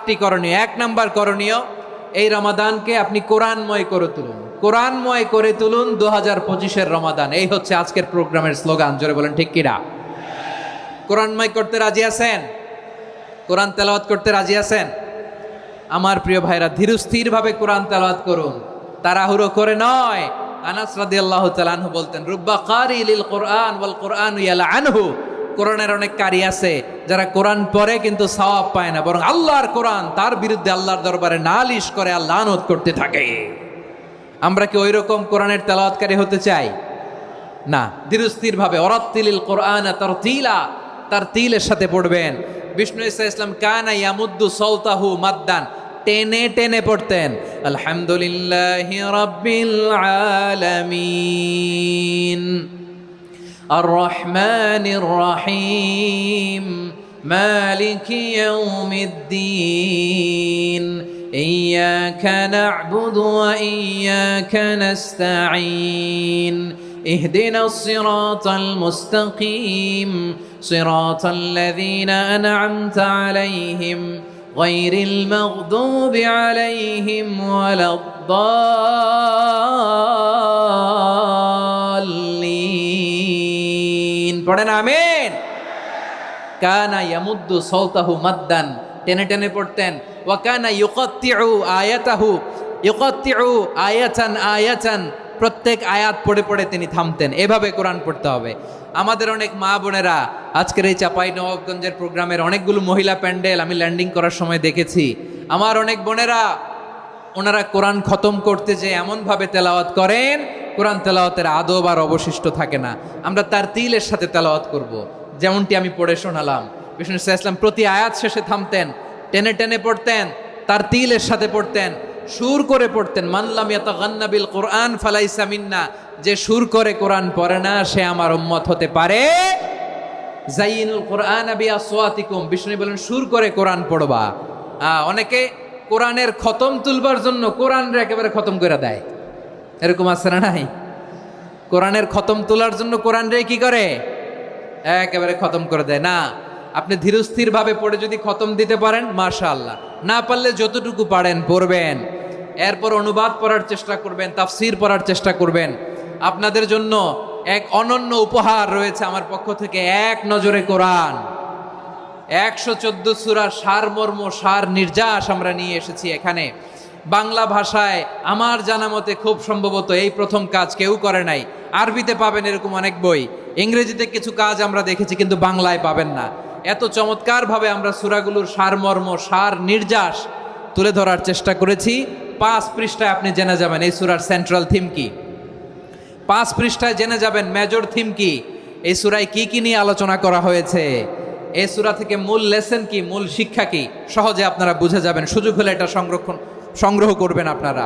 7টি করণীয়। 1 নাম্বার করণীয়, এই রমাদানকে আপনি কোরআনময় করে তুলুন। কোরআনময় করে তুলুন 2025-এর রমাদান। এই হচ্ছে আজকের প্রোগ্রামের স্লোগান। জোরে বলেন ঠিক কিনা? কোরআনময় করতে রাজি আছেন? কোরআন তেলাওয়াত করতে রাজি আছেন? আমার প্রিয় ভাইরা, ধীরস্থিরভাবে কোরআন তেলাওয়াত করুন, তাড়াহুড়ো করে নয়। আনাস রাদিয়াল্লাহু তাআলা আনহু বলতেন, রুব্বা কারি লিল কোরআন ওয়াল কোরআনু ইয়ালআনহু। কোরআনের অনেক কারি আছে যারা কোরআন পড়ে কিন্তু সওয়াব পায় না, বরং আল্লাহর কোরআন তার বিরুদ্ধে আল্লাহর দরবারে নালিশ করে আর লানত করতে থাকে। আমরা কি ওই রকম কোরআনের তেলাওয়াতকারী হতে চাই? না। ধীরস্থিরভাবে ওয়ারাত্তিলিল কোরআনা তারতিলা, তারতিলের সাথে পড়বেন। বিষ্ণু ইসা ইসলাম কানা ইয়ামুদ্দু সাওতাহু মাদ্দান, টেনে টেনে পড়তেন। আলহামদুলিল্লাহি রাব্বিল আলামিন আর রহমানির রহিম মালিকি ইয়াউমিদ্দিন ইয়্যাকা না'বুদু ওয়া ইয়্যাকা নাস্তাঈন اهدنا الصراط المستقيم صراط الذين أنعمت عليهم غير المغضوب عليهم ولا الضالين পড়েন আমিন। কানা ইয়ামুদ্দু সাওতাহু মাদ্দান, টেনে টেনে পড়তেন। ওয়া কানা ইউকাত্তিউ আয়াতাহু, ইউকাত্তিউ আয়াতান আয়াতান, প্রত্যেক আয়াত পড়ে পড়ে তিনি থামতেন। এভাবে কোরআন পড়তে হবে। আমাদের অনেক মা বোনেরা আজকের এই চাঁপাইনবাবগঞ্জের প্রোগ্রামের অনেকগুলো মহিলা প্যান্ডেল আমি ল্যান্ডিং করার সময় দেখেছি। আমার অনেক বোনেরা, ওনারা কোরআন খতম করতে যে এমনভাবে তেলাওয়াত করেন, কোরআন তেলাওয়াতের আদব আর অবশিষ্ট থাকে না। আমরা তার তিলের সাথে তেলাওয়াত করব, যেমনটি আমি পড়ে শোনালাম। বিষ্ণু ইসলাম প্রতি আয়াত শেষে থামতেন, টেনে টেনে পড়তেন, তার তিলের সাথে পড়তেন, সুর করে পড়তেন। মানলাম ইয়াতাগান্না বিল কোরআন ফালাইসা মিন্না, যে সুর করে কোরআন পড়ে না সে আমার উম্মত হতে পারে। জাইনুল কোরআন বিআসওয়াতিকুম, বিষ্ণু বলেন সুর করে কোরআন পড়বা। অনেকে কোরআনের খতম তুলবার জন্য কোরআনরে একেবারে খতম করে দেয়, এরকম আছে না নাই? কোরআনের খতম তোলার জন্য কোরআনরে কি করে? একেবারে খতম করে দেয় না। আপনি ধীরস্থির ভাবে পড়ে যদি খতম দিতে পারেন মাশাআল্লাহ, না পারলে যতটুকু পারেন পড়বেন। এরপর অনুবাদ পড়ার চেষ্টা করবেন, তাফসির পড়ার চেষ্টা করবেন। আপনাদের জন্য এক অনন্য উপহার রয়েছে আমার পক্ষ থেকে, এক নজরে কোরআন। 114 সূরার সারমর্ম, সার নির্যাস আমরা নিয়ে এসেছি এখানে। বাংলা ভাষায় আমার জানা মতে খুব সম্ভবত এই প্রথম কাজ, কেউ করে নাই। আরবিতে পাবেন এরকম অনেক বই, ইংরেজিতে কিছু কাজ আমরা দেখেছি, কিন্তু বাংলায় পাবেন না। এত চমৎকারভাবে আমরা সূরাগুলোর সারমর্ম, সার নির্যাস তুলে ধরার চেষ্টা করেছি। 5 পৃষ্ঠায় আপনি জেনে যাবেন এই সূরার সেন্ট্রাল থিম কি। 5 পৃষ্ঠায় জেনে যাবেন মেজর থিম কি, এই সূরায় কি কি নিয়ে আলোচনা করা হয়েছে, এই সূরা থেকে মূল লেসন কি, মূল শিক্ষা কি, সহজে আপনারা বুঝে যাবেন। সুযোগ হলে এটা সংগ্রহ করবেন। আপনারা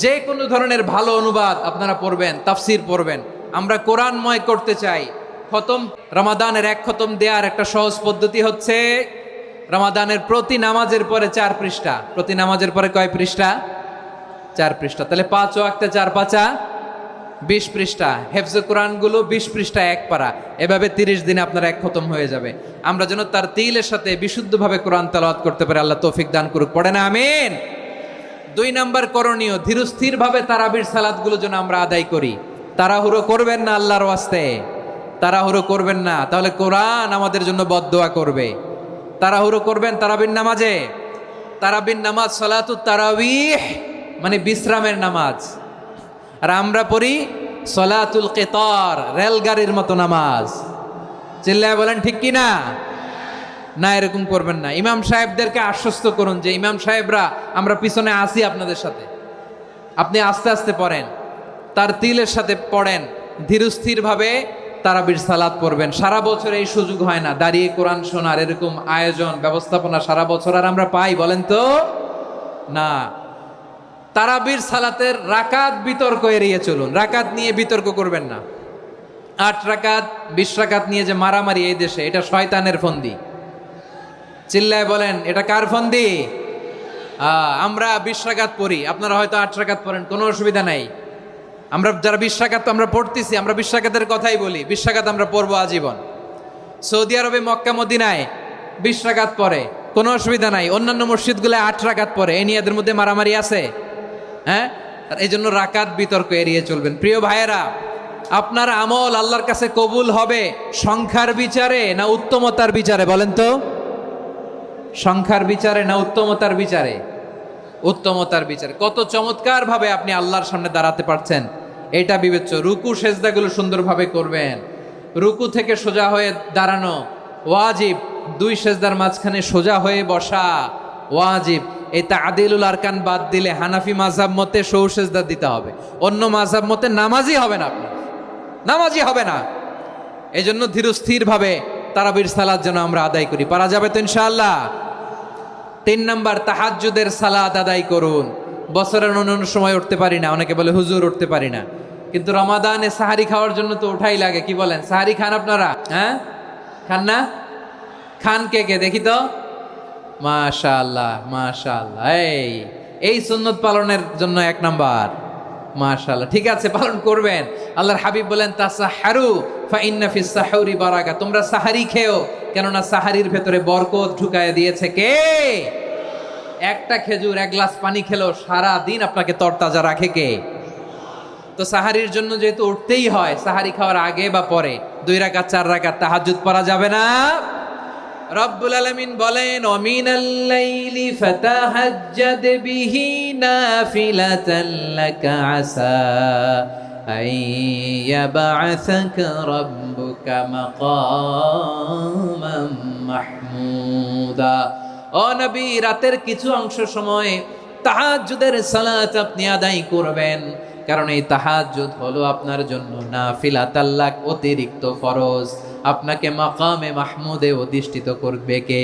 যে কোনো ধরনের ভালো অনুবাদ আপনারা পড়বেন, তাফসির পড়বেন। আমরা কোরআনময় করতে চাই। খতম, রমাদানের 1 খতম দেওয়ার একটা সহজ পদ্ধতি হচ্ছে রমাদানের প্রতি নামাজের পরে 4 পৃষ্ঠা। প্রতি নামাজের পরে কয় পৃষ্ঠা? 4 পৃষ্ঠা। তাহলে 5 ওয়াক্তে 4 পাঁচা 20 পৃষ্ঠা। হেফজে কোরআনগুলো 20 পৃষ্ঠা 1 পারা। এভাবে 30 দিনে আপনার 1 খতম হয়ে যাবে। আমরা যেন তার তিলের সাথে বিশুদ্ধভাবে কোরআন তেলাওয়াত করতে পারি, আল্লাহ তৌফিক দান করুক। পড়ে না আমিন। 2 নাম্বার করণীয়, ধীরস্থিরভাবে তারাবির সালাতগুলো যেন আমরা আদায় করি। তাড়াহুড়ো করবেন না, আল্লাহর ওয়াস্তে তাড়াহুড়ো করবেন না, তাহলে কোরআন আমাদের জন্য বদদোয়া করবে। তাড়াহুড়ো করবেন তারাবির নামাজে। তারাবির নামাজ সালাতুত তারাবিহ মানে বিশ্রামের নামাজ, আর আমরা পড়ি সলাতুল কিতার, রেলগাড়ির মতো নামাজ। চিল্লায় বলেন ঠিক কি না? না, এরকম করবেন না। ইমাম সাহেবদেরকে আশ্বস্ত করুন যে ইমাম সাহেবরা আমরা পিছনে আসি আপনাদের সাথে, আপনি আস্তে আস্তে পড়েন, তার তিলের সাথে পড়েন, ধীরস্থিরভাবে তারাবির সালাত পড়বেন। সারা বছর এই সুযোগ হয় না দাঁড়িয়ে কোরআন শোনার, এরকম আয়োজন ব্যবস্থাপনা সারা বছর আর আমরা পাই বলেন তো? না। তারাবির সালাতের রাকাত বিতর্ক এড়িয়ে চলুন। রাকাত নিয়ে বিতর্ক করবেন না। 8 রাকাত 20 রাকাত নিয়ে যে মারামারি এই দেশে, এটা শয়তানের ফন্দি। চিল্লায় বলেন এটা কার ফন্দি? আমরা 20 রাকাত পড়ি, আপনারা হয়তো 8 রাকাত পড়েন, কোনো অসুবিধা নাই। আমরা যারা 20 রাকাত আমরা পড়তেছি, আমরা 20 রাকাতের কথাই বলি। 20 রাকাত আমরা পড়বো আজীবন। সৌদি আরবে মক্কা মদিনায় 20 রাকাত পড়ে, কোনো অসুবিধা নাই। অন্যান্য মসজিদগুলো 8 রাকাত পড়ে, এই নিয়ে এদের মধ্যে মারামারি আছে? হ্যাঁ, এই জন্য রাকাত বিতর্ক এড়িয়ে চলবেন। প্রিয় ভাইয়েরা, আপনার আমল আল্লাহর কাছে কবুল হবে সংখ্যার বিচারে না উত্তমতার বিচারে? বলেন তো, সংখ্যার বিচারে না উত্তমতার বিচারে? উত্তমতার বিচারে। কত চমৎকার ভাবে আপনি আল্লাহর সামনে দাঁড়াতে পারছেন এটা বিবেচ্য। রুকু সেজদাগুলো সুন্দরভাবে করবেন, রুকু থেকে সোজা হয়ে দাঁড়ানো ওয়াজিব, 2 সেজদার মাঝখানে সোজা হয়ে বসা ওয়াজিব। এই তাদিলুল আরকান বাদ দিলে হানাফি মাযহাব মতে সৌ সেজদা দিতে হবে, অন্য মাযহাব মতে নামাজই হবে না, আপনার নামাজই হবে না। এই জন্য ধীরস্থির ভাবে তারাবির সালাত যেন আমরা আদায় করি। পারা যাবে তো ইনশাআল্লাহ? 3 নাম্বার, তাহাজ্জুদের সালাত আদায় করুন। বছরের অন্য সময় উঠতে পারি না, অনেকে বলে হুজুর উঠতে পারি না, কিন্তু রমাদানে সাহারি খাওয়ার জন্য তো ওঠাই লাগে। কি বলেন, সাহারি খান আপনারা? হ্যাঁ, খান না? খান কে কে দেখি তো? মাশাআল্লাহ মাশাআল্লাহ, এই সুন্নত পালনের জন্য 1 নাম্বার। মাশাআল্লাহ, ঠিক আছে, পালন করবেন। আল্লাহর হাবিব বলেন তাসাহারু ফা ইন্না ফিস সাহুরি বারাকা, তোমরা সাহারি খেও, কেননা সাহারির ভেতরে বরকত ঢুকায় দিয়েছে কে? একটা খেজুর, 1 গ্লাস পানি খেলেও সারা দিন আপনাকে তরতাজা রাখে কে? তো সাহারির জন্য যেহেতু উঠতেই হয়, সাহারি খাওয়ার আগে বা পরে 2 রাকাত 4 রাকাত তাহাজ্জুদ পড়া যাবে না? রব্বুল আলামিন বলেন ওয়ামিনাল লাইলি ফাতাহাজ্জাদ বিহি নাফিলাতান লাকা আসা আইয়াবআসাকা রাব্বুকা মাকামান মাহমুদা। ও নবী, রাতের কিছু অংশ সময় তাহাজ্জুদের সালাত আপনি আদায় করবেন, কারণ এই তাহাজ্জুদ হলো আপনার জন্য নাফিলাতাল লাক, অতিরিক্ত ফরজ। আপনাকে মাকামে মাহমুদে অধিষ্ঠিত করবে কে?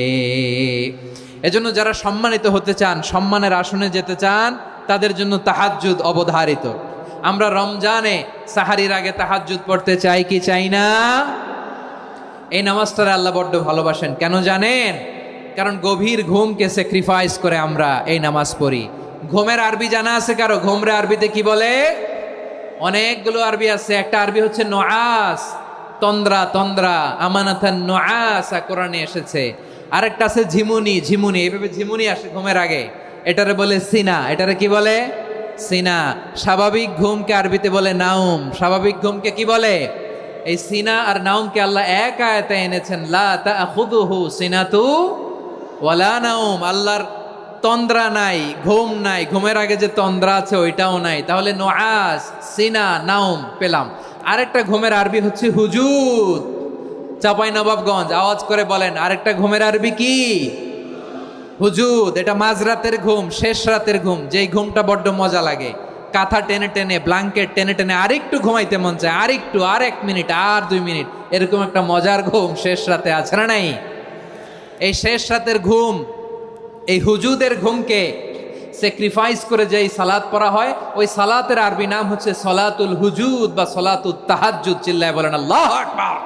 এজন্য যারা সম্মানিত হতে চান, সম্মানের আসনে যেতে চান, তাদের জন্য তাহাজ্জুদ অবধারিত। আমরা রমজানে সাহারির আগে তাহাজ্জুদ পড়তে চাই কি চাই না? এই নামাজটারে আল্লাহ বড্ড ভালোবাসেন। কেন জানেন? কারণ গভীর ঘুমকে স্যাক্রিফাইস করে আমরা এই নামাজ পড়ি। ঘুমের আরবি জানা আছে কারো? ঘুমরে আরবিতে কি বলে? অনেকগুলো আরবি আছে। একটা আরবি হচ্ছে নুআস, তন্দ্রা, তন্দ্রা, আমানাতান নুআসা কোরআনে এসেছে। আরেকটা আছে ঝিমুনি, ঝিমুনি, এইভাবে ঝিমুনি আসে ঘুমের আগে, এটারে বলে সিনা। এটারে কি বলে? সিনা। স্বাভাবিক ঘুমকে আরবিতে বলে নাউম। স্বাভাবিক ঘুমকে কি বলে? এই সিনা আর নাউমকে আল্লাহ এক আয়াতে এনেছেন, লা তাখুযুহু সিনাতু ওয়ালা নাউম। আল্লাহর তন্দ্রা নাই, ঘুম নাই, ঘুমের আগে যে তন্দ্রা আছে ওইটাও নাই। তাহলে নুআস, সিনা, নাউম পেলাম। আরেকটা ঘুমের আরবি হচ্ছে হুজুদ। চাঁপাইনবাবগঞ্জ আওয়াজ করে বলেন, আরেকটা ঘুমের আরবি কি? হুজুদ। এটা মাঝরাতের ঘুম, শেষ রাতের ঘুম, যেই ঘুমটা বড্ড মজা লাগে। কাঁথা টেনে টেনে, ব্ল্যাঙ্কেট টেনে টেনে আরেকটু ঘুমাইতে মন চায়, আরেকটু, আর 1 মিনিট, আর 2 মিনিট, এরকম একটা মজার ঘুম শেষ রাতে আছে না নাই? এই শেষ রাতের ঘুম, এই হুজুদের ঘুমকে স্যাক্রিফাইস করে যেই সালাত পড়া হয়, ওই সালাতের আরবি নাম হচ্ছে সলাতুল হুজুদ বা সলাতুত তাহাজ্জুদ। চিল্লায় বলেন আল্লাহু আকবার।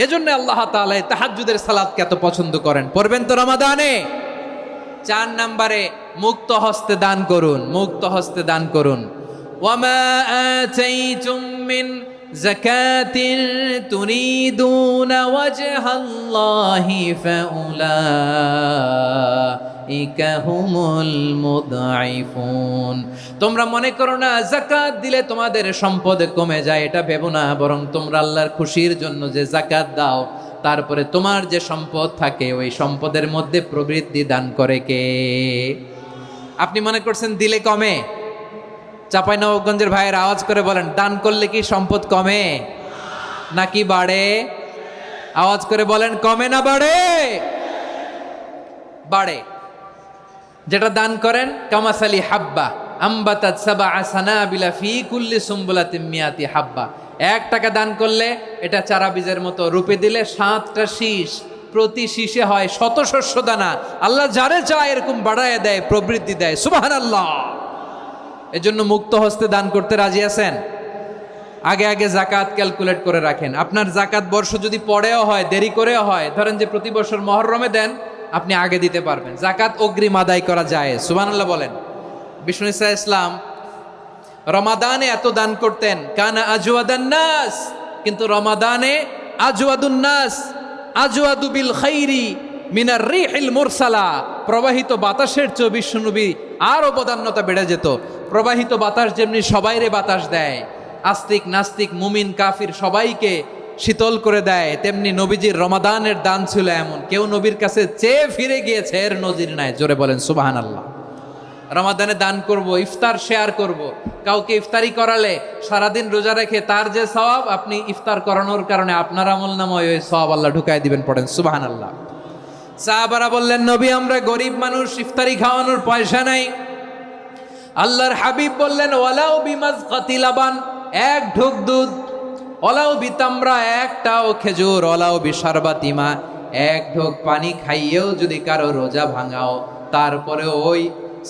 এজন্য আল্লাহ তাআলা তাহাজ্জুদের সালাতকে এত পছন্দ করেন। পড়বেন তো রমাদানে। 4 নম্বরে মুক্ত হস্তে দান করুন, মুক্ত হস্তে দান করুন। ওয়ামা আতাইতুম মিন যাকাতিন তুরিদুনা ওয়াজহাল্লাহি ফাউলাইকা হুমুল মুদঈফুন। তোমরা মনে করো না যাকাত দিলে তোমাদের সম্পদ কমে যায়, এটা ভেবো না, বরং তোমরা আল্লাহর খুশির জন্য যে যাকাত দাও, তারপরে তোমার যে সম্পদ থাকে ওই সম্পদের মধ্যে প্রবৃদ্ধি দান করে কে? আপনি মনে করছেন দিলে কমে? চাঁপাইনবাবগঞ্জের ভাইয়ের আওয়াজ করে বলেন, দান করলে কি সম্পদ কমে নাকি বাড়ে? আওয়াজ করে বলেন, কমে না বাড়ে? বাড়ে। যেটা দান করেন, কামাসালি হাব্বা আম্বাতাত সাবআ সানাবিলা ফি কুল্লি সুম্বুলাতিন মিয়াতি হাব্বা। 1 টাকা দান করলে এটা চারা বীজের মতো, রূপে দিলে 7টা শীষ, প্রতি শীষে হয় 100 শস্য দানা। আল্লাহ যারে চায় এরকম বাড়ায় দেয়, প্রবৃদ্ধি দেয়। সুবহানাল্লাহ। এজন্য মুক্ত হস্তে দান করতে রাজি আছেন? আগে আগে যাকাত ক্যালকুলেট করে রাখেন। আপনার যাকাত বর্ষ যদি পরেও হয়, দেরি করেও হয়, ধরেন যে প্রতি বছর মুহররমে দেন, আপনি আগে দিতে পারবেন। যাকাত অগ্রিম আদায় করা যায়। সুবহানাল্লাহ বলেন। বিষ্ণু ইসা ইসলাম রমাদানে এত দান করতেন, কানা আজওয়াদান নাস, কিন্তু রমাদানে আজওয়াদুন নাস আজওয়াদু বিল খাইরি মিনার রিহিল মুরসালা, প্রবাহিত বাতাসের চেয়ে বিশ্বনবী আরো বদান্যতা বেড়ে যেত। প্রবাহিত বাতাস যেমনি সবাইরে বাতাস দেয়, আস্তিক নাস্তিক মুমিন কাফির সবাইকে শীতল করে দেয়, তেমনি নবীজির রমাদানের দান ছিল এমন, কেউ নবীর কাছে চেয়ে ফিরে গিয়েছে এর নজির নাই। জোরে বলেন সুবহানাল্লাহ। রমাদানে দান করব, ইফতার শেয়ার করব। কাউকে ইফতারি করালে সারাদিন রোজা রেখে তার যে সওয়াব, আপনি ইফতার করানোর কারণে আপনার আমলনামায় ওই সওয়াব আল্লাহ ঢুকায় দিবেন। পড়েন সুবহানাল্লাহ। সাহাবারা বললেন, নবী আমরা গরিব মানুষ, ইফতারি খাওয়ানোর পয়সা নাই। আল্লাহর হাবিব বললেন, ওয়ালাউ বিমাজকাতি লাবান, এক ঢোক দুধ, ওয়ালাউ বিতামরা, একটাও খেজুর, ওয়ালাউ বিশারবাতিমা, এক ঢোক পানি খাইয়েও যদি কারো রোজা ভাঙাও, তারপরে ওই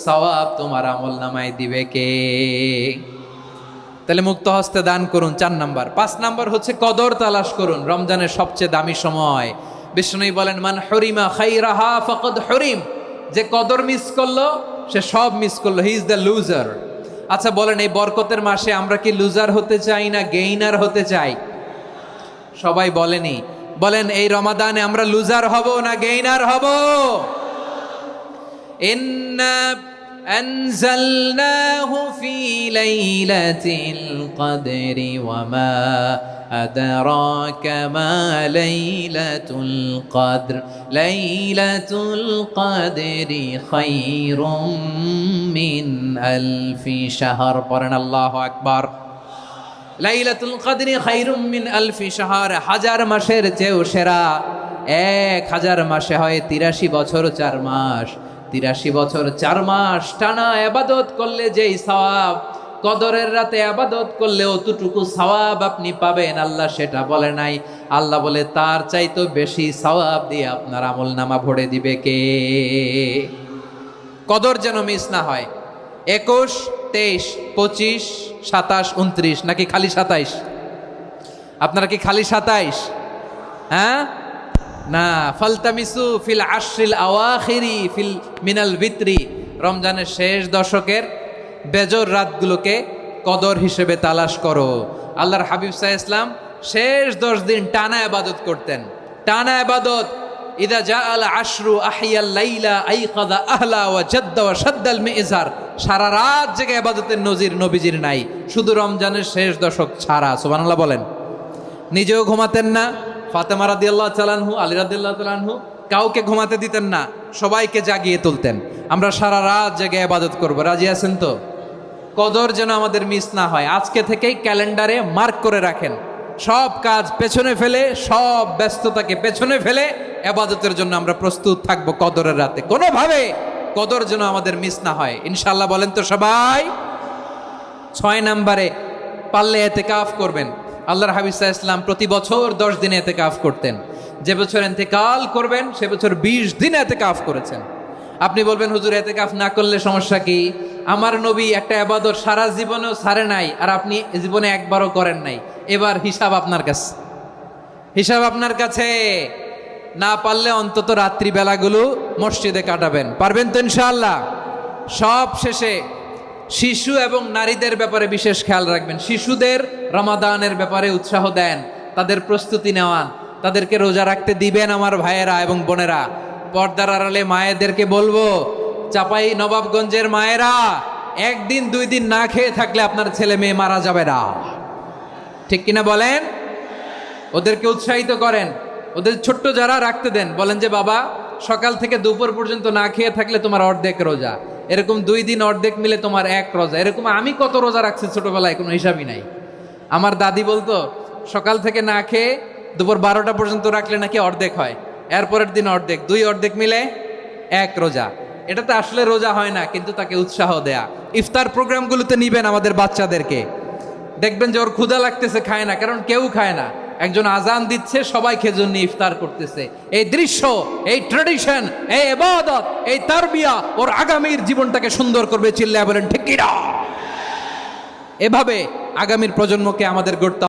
সওয়াব তোমার আমলনামায় দিবে কে? তাহলে মুক্ত হস্তে দান করুন, 4 নাম্বার। 5 নাম্বার হচ্ছে কদর তালাশ করুন। রমজানের সবচেয়ে দামি সময়। বিষ্ণু বলেন, মান হরিমা খাইরাহা ফাকাদ হরিম, যে কদর মিস করলো সে সব মিস করলো, হি ইজ দ্য লুজার। আচ্ছা বলেন, এই বরকতের মাসে আমরা কি লুজার হতে চাই না গেইনার হতে চাই? সবাই বলেনি, বলেন এই রমাদানে আমরা লুজার হব না গেইনার হব? ইন্না আনজালনাহু ফি লাইলাতিল কদরি ওয়া মা আদরাকা মা লাইলাতুল কদর, লাইলাতুল কদরি খায়রুম মিন আলফি শাহর। পড়েন আল্লাহু আকবার। লাইলাতুল কদরি খায়রুম মিন আলফি শাহর, 1000 মাসের চেয়েও সেরা। 1000 মাসে হয় 83 বছর 4 মাস। 83 বছর 4 মাস টানা ইবাদত করলে যেই সওয়াব, কদরের রাতে ইবাদত করলে অতটুকু সওয়াব আপনি পাবেন, আল্লাহ সেটা বলে নাই। আল্লাহ বলে তার চাইতে বেশি সওয়াব দিয়ে আপনার আমলনামা ভরে দিবে কে? কদর যেন মিস না হয়। 21, 23, 25, 27, 29 নাকি খালি 27? আপনারা কি খালি 27? হ্যাঁ না, ফালতামিসু ফিল আশরিল আওয়াখিরি ফিল মিনাল ভিতরি, রমজানের শেষ দশকের বেজর রাতগুলোকে কদর হিসেবে তালাশ করো। আল্লাহর হাবিব সাল্লাল্লাহু আলাইহি ওয়াসাল্লাম শেষ 10 দিন টানা ইবাদত করতেন, টানা ইবাদত। ইদা জাআল আশরু আহিয়াল লাইলা আইকাযা আহলা ওয়া জাদ্দা ওয়া শাদ্দাল মিজার, সারা রাত জেগে ইবাদতের নজির নবীজির নাই, শুধু রমজানের শেষ দশক ছাড়া। সুবহানাল্লাহ বলেন। নিজেও ঘুমাতেন না। ফাতেমা রাদিয়াল্লাহু তাআলা আনহু, আলী রাদিয়াল্লাহু তাআলা আনহু কাউকে ঘুমাতে দিতেন না, সবাইকে জাগিয়ে তুলতেন। আমরা সারা রাত জেগে ইবাদত করব, রাজি আছেন তো? কদর যেন আমাদের মিস না হয়। আজকে থেকেই ক্যালেন্ডারে মার্ক করে রাখেন, সব কাজ পেছনে ফেলে, সব ব্যস্ততাকে পেছনে ফেলে ইবাদতের জন্য আমরা প্রস্তুত থাকবো কদরের রাতে। কোনোভাবে কদর যেন আমাদের মিস না হয়, ইনশাআল্লাহ। বলেন তো সবাই। 6 নম্বরে পারলে ইতিকাফ করবেন। আল্লাহর হাবিব সাল্লাল্লাহু আলাইহি ওয়াসাল্লাম প্রতি বছর 10 দিন ইতিকাফ করতেন। যে বছর ইন্তেকাল করবেন সে বছর 20 দিন ইতিকাফ করেছেন। আপনি বলবেন, হুজুর ইতিকাফ না করলে সমস্যা কি? আমার নবী একটা ইবাদত সারা জীবনেও ছাড়ে নাই, আর আপনি জীবনে একবারও করেন নাই। এবার হিসাব আপনার কাছে, হিসাব আপনার কাছে। না পারলে অন্তত রাত্রি বেলাগুলো মসজিদে কাটাবেন। পারবেন তো ইনশাআল্লাহ? সব শেষে শিশু এবং নারীদের ব্যাপারে বিশেষ খেয়াল রাখবেন। শিশুদের রমাদানের ব্যাপারে উৎসাহ দেন, তাদের প্রস্তুতি নেওয়ান, তাদেরকে রোজা রাখতে দিবেন। আমার ভাইয়েরা এবং বোনেরা, পর্দার আড়ালে মায়েদেরকে বলবো, চাপাই নবাবগঞ্জের মায়েরা, 1 দিন 2 দিন না খেয়ে থাকলে আপনার ছেলে মেয়ে মারা যাবে না। ঠিক কিনা বলেন? ওদেরকে উৎসাহিত করেন, ওদের ছোট্ট যারা রাখতে দেন, বলেন যে বাবা সকাল থেকে দুপুর পর্যন্ত না খেয়ে থাকলে তোমার অর্ধেক রোজা, এরকম 2 দিন অর্ধেক মিলে তোমার 1 রোজা। এরকম আমি কত রোজা রাখছি ছোটবেলায়, কোনো হিসাবই নাই। আমার দাদি বলতো সকাল থেকে না খেয়ে দুপুর 12টা পর্যন্ত রাখলে নাকি অর্ধেক হয়, এরপরের দিন অর্ধেক, 2 অর্ধেক মিলে 1 রোজা। এটা তো আসলে রোজা হয় না, কিন্তু তাকে উৎসাহ দেয়া। ইফতার প্রোগ্রামগুলোতে নিবেন আমাদের বাচ্চাদেরকে, দেখবেন যে ওর ক্ষুধা লাগতেছে, খায় না, কারণ কেউ খায় না। একজন আজান দিচ্ছে, সবাই খেজুর নিয়ে ইফতার করতেছে। এই দৃশ্য, এই ট্র্যাডিশন, এই ইবাদত, এই তারবিয়া ওর আগামীর জীবনটাকে সুন্দর করবে। চিল্লায়া বলেন ঠিক কিনা? এভাবে আগামীর প্রজন্মকে আমাদের গড়তে